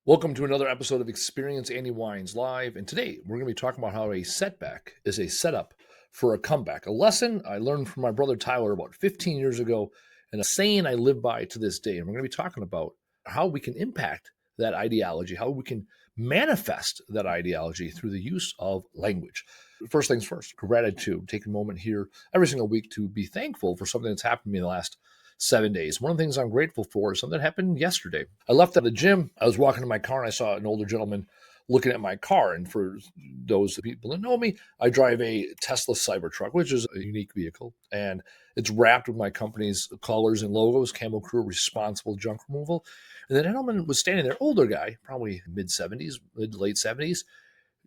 Welcome to another episode of Experience Andy Wines Live. And today we're going to be talking about how a setback is a setup for a comeback. A lesson I learned from my brother Tyler about 15 years ago, and a saying I live by to this day. And we're going to be talking about how we can impact that ideology, how we can manifest that ideology through the use of language. First things first, gratitude. Take a moment here every single week to be thankful for something that's happened to me in the last 7 days. One of the things I'm grateful for is something that happened yesterday. I left at the gym. I was walking to my car and I saw an older gentleman looking at my car. And for those people that know me, I drive a Tesla Cybertruck, which is a unique vehicle. And it's wrapped with my company's colors and logos, Camel Crew, responsible junk removal. And the gentleman was standing there, older guy, probably mid 70s, mid late 70s,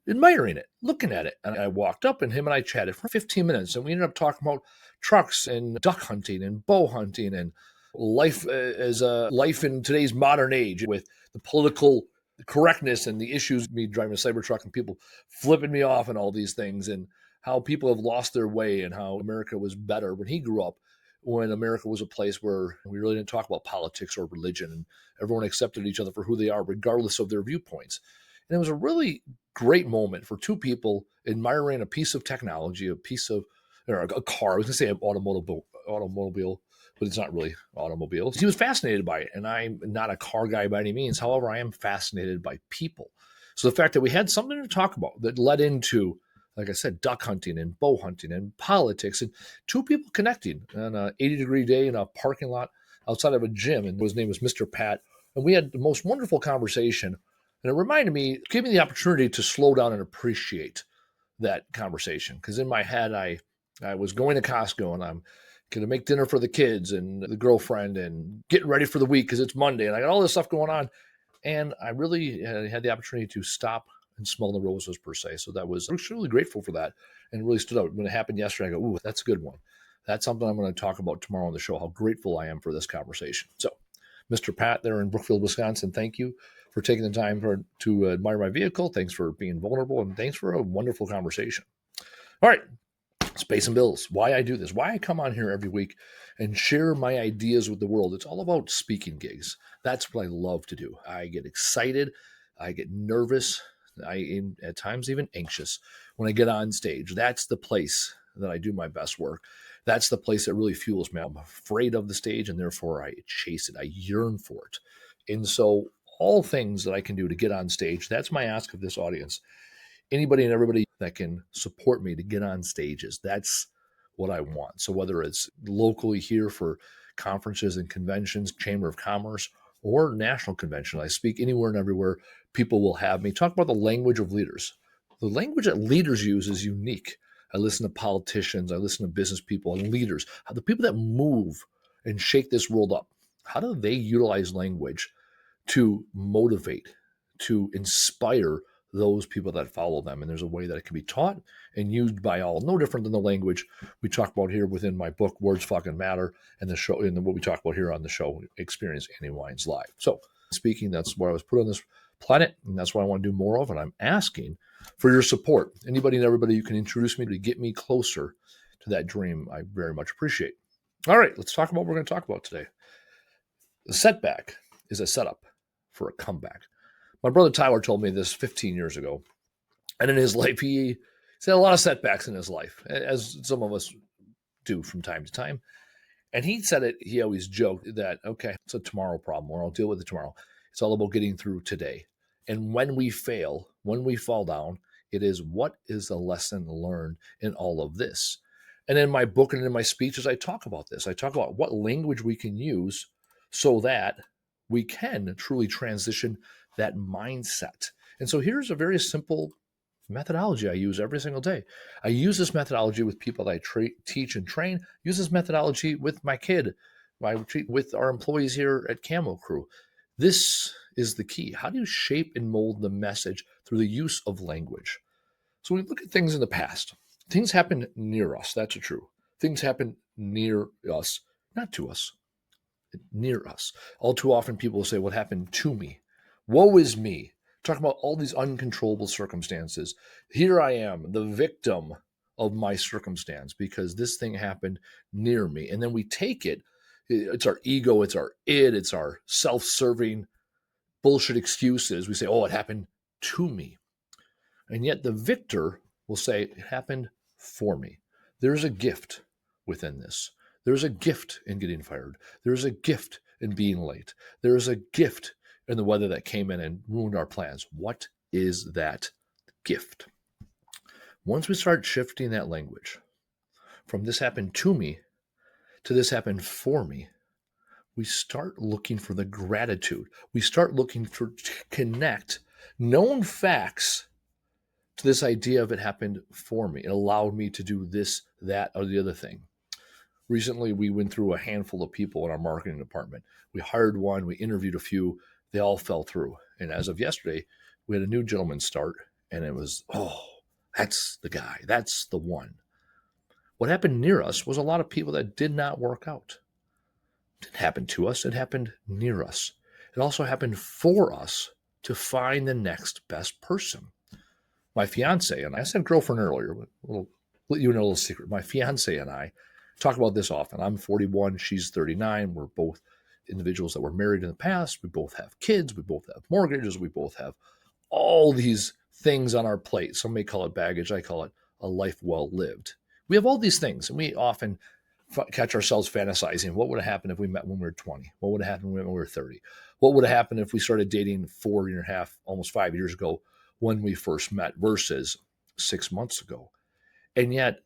admiring it, looking at it. And I walked up and him and I chatted for 15 minutes. And we ended up talking about trucks and duck hunting and bow hunting and life as a life in today's modern age with the political correctness and the issues, me driving a Cybertruck and people flipping me off and all these things, and how people have lost their way and how America was better when he grew up, when America was a place where we really didn't talk about politics or religion and everyone accepted each other for who they are, regardless of their viewpoints. And it was a really great moment for two people admiring a piece of technology, a piece of, or a car. I was going to say an automobile, but it's not really automobiles. He was fascinated by it. And I'm not a car guy by any means. However, I am fascinated by people. So the fact that we had something to talk about that led into, like I said, duck hunting and bow hunting and politics, and two people connecting on an 80-degree day in a parking lot outside of a gym. And his name was Mr. Pat. And we had the most wonderful conversation. And it reminded me, gave me the opportunity to slow down and appreciate that conversation. Because in my head, I was going to Costco and I'm going to make dinner for the kids and the girlfriend and getting ready for the week because it's Monday and I got all this stuff going on. And I really had the opportunity to stop and smell the roses, per se. So I was really grateful for that and really stood out. When it happened yesterday, I go, ooh, that's a good one. That's something I'm going to talk about tomorrow on the show, how grateful I am for this conversation. So, Mr. Pat there in Brookfield, Wisconsin, thank you for taking the time to admire my vehicle. Thanks for being vulnerable, and thanks for a wonderful conversation. All right, space and bills. Why I do this, why I come on here every week and share my ideas with the world. It's all about speaking gigs. That's what I love to do. I get excited. I get nervous. I am at times even anxious when I get on stage. That's the place that I do my best work. That's the place that really fuels me. I'm afraid of the stage and therefore I chase it. I yearn for it. And so all things that I can do to get on stage, that's my ask of this audience. Anybody and everybody that can support me to get on stages, that's what I want. So whether it's locally here for conferences and conventions, Chamber of Commerce, or national convention, I speak anywhere and everywhere. People will have me talk about the language of leaders. The language that leaders use is unique. I listen to politicians, I listen to business people and leaders, how the people that move and shake this world up, how do they utilize language to motivate, to inspire those people that follow them? And there's a way that it can be taught and used by all, no different than the language we talk about here within my book, Words Fucking Matter, and the show, and what we talk about here on the show, Experience Andy Wines Live. So speaking, that's where I was put on this planet, and that's what I want to do more of. And I'm asking for your support. Anybody and everybody you can introduce me to get me closer to that dream, I very much appreciate. All right, let's talk about what we're going to talk about today. The setback is a setup for a comeback. My brother Tyler told me this 15 years ago. And in his life, he's had a lot of setbacks in his life, as some of us do from time to time. And he said it, he always joked that, okay, it's a tomorrow problem, or I'll deal with it tomorrow. It's all about getting through today. And when we fail, when we fall down, it is, what is the lesson learned in all of this? And in my book and in my speeches, I talk about this. I talk about what language we can use so that we can truly transition that mindset. And so here's a very simple methodology I use every single day. I use this methodology with people that I teach and train. Use this methodology with my kid, with our employees here at Camel Crew. This is the key. How do you shape and mold the message through the use of language? So we look at things in the past. Things happen near us. That's true. Things happen near us, not to us, near us. All too often people will say, what happened to me? Woe is me. Talking about all these uncontrollable circumstances. Here I am, the victim of my circumstance because this thing happened near me. And then we take it. It's our ego, it's our id, it's our self-serving bullshit excuses. We say, oh, it happened to me. And yet the victor will say, it happened for me. There's a gift within this. There's a gift in getting fired. There's a gift in being late. There's a gift in the weather that came in and ruined our plans. What is that gift? Once we start shifting that language from this happened to me to this happened for me, we start looking for the gratitude. We start looking to connect known facts to this idea of it happened for me. It allowed me to do this, that, or the other thing. Recently, we went through a handful of people in our marketing department. We hired one, we interviewed a few, they all fell through. And as of yesterday, we had a new gentleman start, and it was, oh, that's the guy, that's the one. What happened near us was a lot of people that did not work out. It didn't happen to us, it happened near us. It also happened for us to find the next best person. My fiance and I said girlfriend earlier, but let you know a little secret. My fiance and I talk about this often. I'm 41, she's 39. We're both individuals that were married in the past. We both have kids. We both have mortgages. We both have all these things on our plate. Some may call it baggage. I call it a life well lived. We have all these things, and we often catch ourselves fantasizing. What would have happened if we met when we were 20? What would have happened when we were 30? What would have happened if we started dating 4.5, almost 5 years ago when we first met versus 6 months ago? And yet,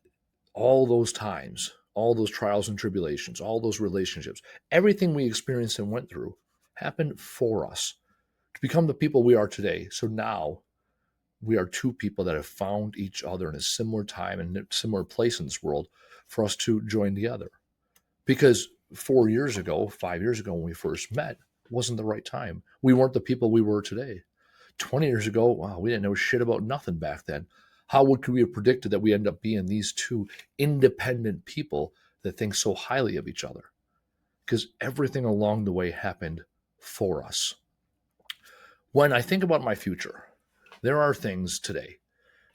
all those times, all those trials and tribulations, all those relationships, everything we experienced and went through happened for us to become the people we are today. So now we are two people that have found each other in a similar time and a similar place in this world for us to join together. Because 4 years ago, 5 years ago, when we first met, wasn't the right time. We weren't the people we were today. 20 years ago, wow, we didn't know shit about nothing back then. How could we have predicted that we end up being these two independent people that think so highly of each other? Because everything along the way happened for us. When I think about my future, there are things today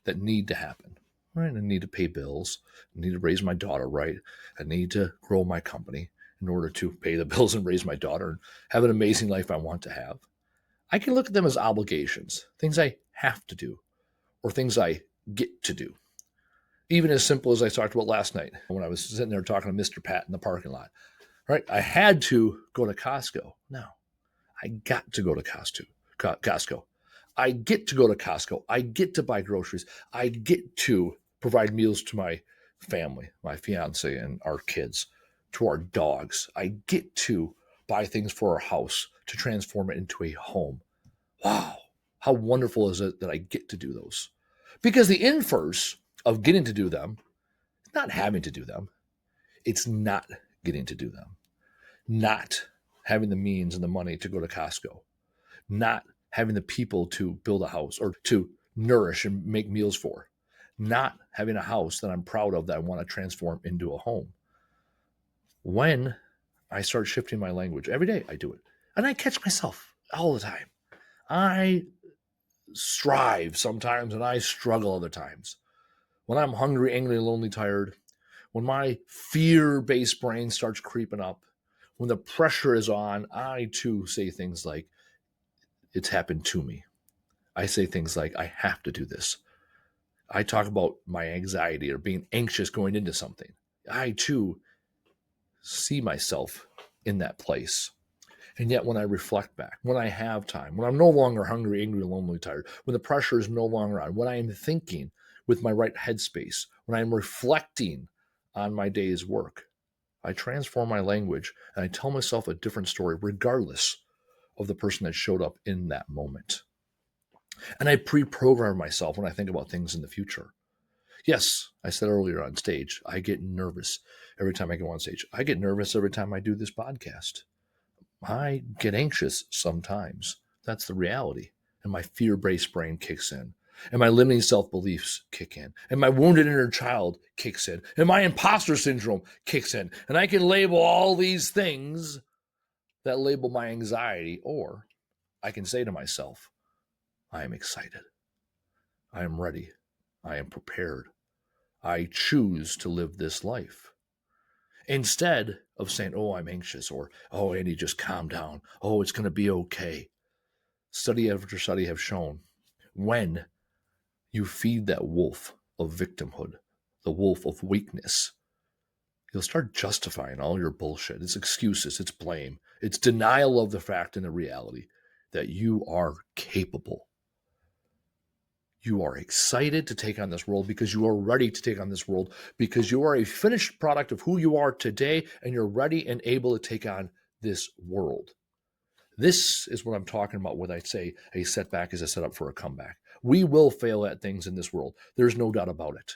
that need to happen. Right? I need to pay bills. I need to raise my daughter right. I need to grow my company in order to pay the bills and raise my daughter and have an amazing life I want to have. I can look at them as obligations, things I have to do, or things I get to do. Even as simple as I talked about last night when I was sitting there talking to Mr. Pat in the parking lot. Right? I had to go to Costco. No, I got to go to Costco. I get to go to Costco. I get to buy groceries. I get to provide meals to my family, my fiance and our kids, to our dogs. I get to buy things for our house to transform it into a home. Wow, how wonderful is it that I get to do those? Because the inverse of getting to do them, not having to do them, it's not getting to do them. Not having the means and the money to go to Costco. Not having the people to build a house or to nourish and make meals for. Not having a house that I'm proud of that I want to transform into a home. When I start shifting my language, every day I do it. And I catch myself all the time. I strive sometimes and I struggle other times. When I'm hungry, angry, lonely, tired, when my fear-based brain starts creeping up, when the pressure is on, I too say things like, it's happened to me. I say things like, I have to do this. I talk about my anxiety or being anxious going into something. I too see myself in that place. And yet when I reflect back, when I have time, when I'm no longer hungry, angry, lonely, tired, when the pressure is no longer on, when I am thinking with my right headspace, when I'm reflecting on my day's work, I transform my language and I tell myself a different story regardless of the person that showed up in that moment. And I pre-program myself when I think about things in the future. Yes, I said earlier on stage, I get nervous every time I go on stage. I get nervous every time I do this podcast. I get anxious sometimes. That's the reality. And my fear-based brain kicks in. And my limiting self-beliefs kick in. And my wounded inner child kicks in. And my imposter syndrome kicks in. And I can label all these things that label my anxiety, or I can say to myself, I am excited. I am ready. I am prepared. I choose to live this life. Instead of saying, oh, I'm anxious, or, oh, Andy, just calm down. Oh, it's going to be okay. Study after study have shown when you feed that wolf of victimhood, the wolf of weakness, you'll start justifying all your bullshit. It's excuses, it's blame, it's denial of the fact and the reality that you are capable. You are excited to take on this world because you are ready to take on this world because you are a finished product of who you are today and you're ready and able to take on this world. This is what I'm talking about when I say a setback is a setup for a comeback. We will fail at things in this world. There's no doubt about it.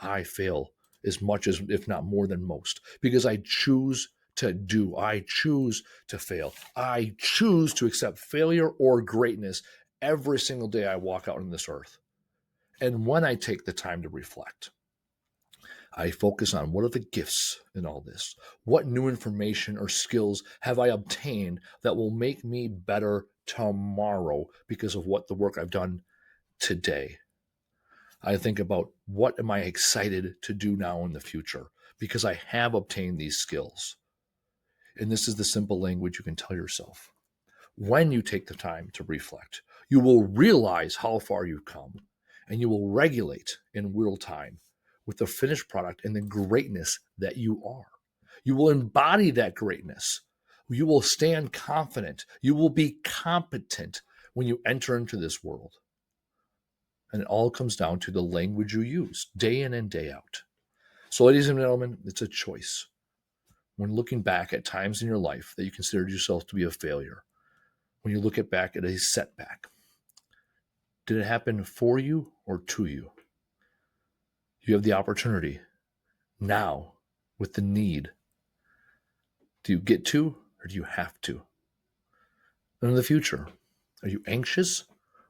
I fail as much as, if not more than most, because I choose to do. I choose to fail. I choose to accept failure or greatness every single day I walk out on this earth. And when I take the time to reflect, I focus on what are the gifts in all this? What new information or skills have I obtained that will make me better tomorrow because of what the work I've done today? I think about what am I excited to do now in the future because I have obtained these skills. And this is the simple language you can tell yourself. When you take the time to reflect, you will realize how far you've come and you will regulate in real time with the finished product and the greatness that you are. You will embody that greatness. You will stand confident. You will be competent when you enter into this world. And it all comes down to the language you use day in and day out. So, ladies and gentlemen, it's a choice. When looking back at times in your life that you considered yourself to be a failure, when you look back at a setback, did it happen for you or to you? You have the opportunity now with the need. Do you get to or do you have to? And in the future, are you anxious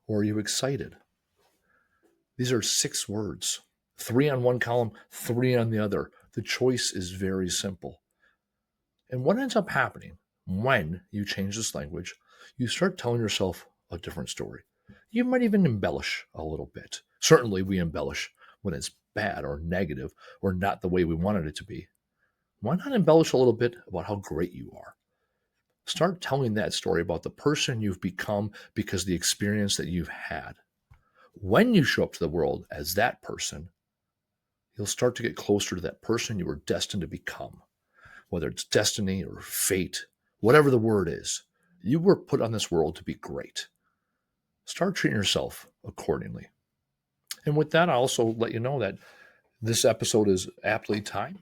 or are you excited? These are 6 words, 3 on one column, 3 on the other. The choice is very simple. And what ends up happening when you change this language, you start telling yourself a different story. You might even embellish a little bit. Certainly, we embellish when it's bad or negative or not the way we wanted it to be. Why not embellish a little bit about how great you are? Start telling that story about the person you've become because of the experience that you've had. When you show up to the world as that person, you'll start to get closer to that person you were destined to become. Whether it's destiny or fate, whatever the word is, you were put on this world to be great. Start treating yourself accordingly. And with that, I also let you know that this episode is aptly timed.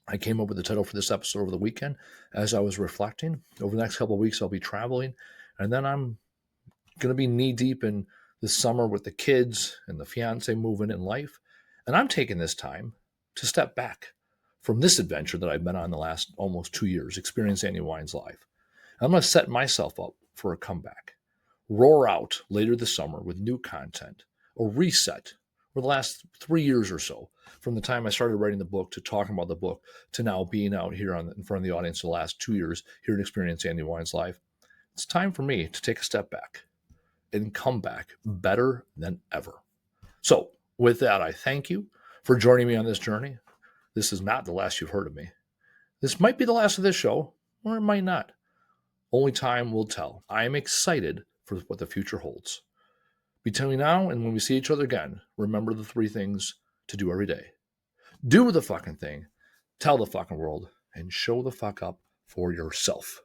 I came up with the title for this episode over the weekend as I was reflecting. Over the next couple of weeks, I'll be traveling, and then I'm going to be knee deep in the summer with the kids and the fiance moving in life. And I'm taking this time to step back from this adventure that I've been on the last almost 2 years, Experience Andy Wine's life. I'm going to set myself up for a comeback, roar out later this summer with new content, a reset for the last 3 years or so, from the time I started writing the book to talking about the book to now being out here in front of the audience the last 2 years here at Experience Andy Wine's life. It's time for me to take a step back and come back better than ever. So with that, I thank you for joining me on this journey. This is not the last you've heard of me. This might be the last of this show, or it might not. Only time will tell. I am excited for what the future holds. Between now and when we see each other again, remember the 3 things to do every day. Do the fucking thing, tell the fucking world, and show the fuck up for yourself.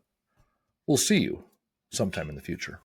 We'll see you sometime in the future.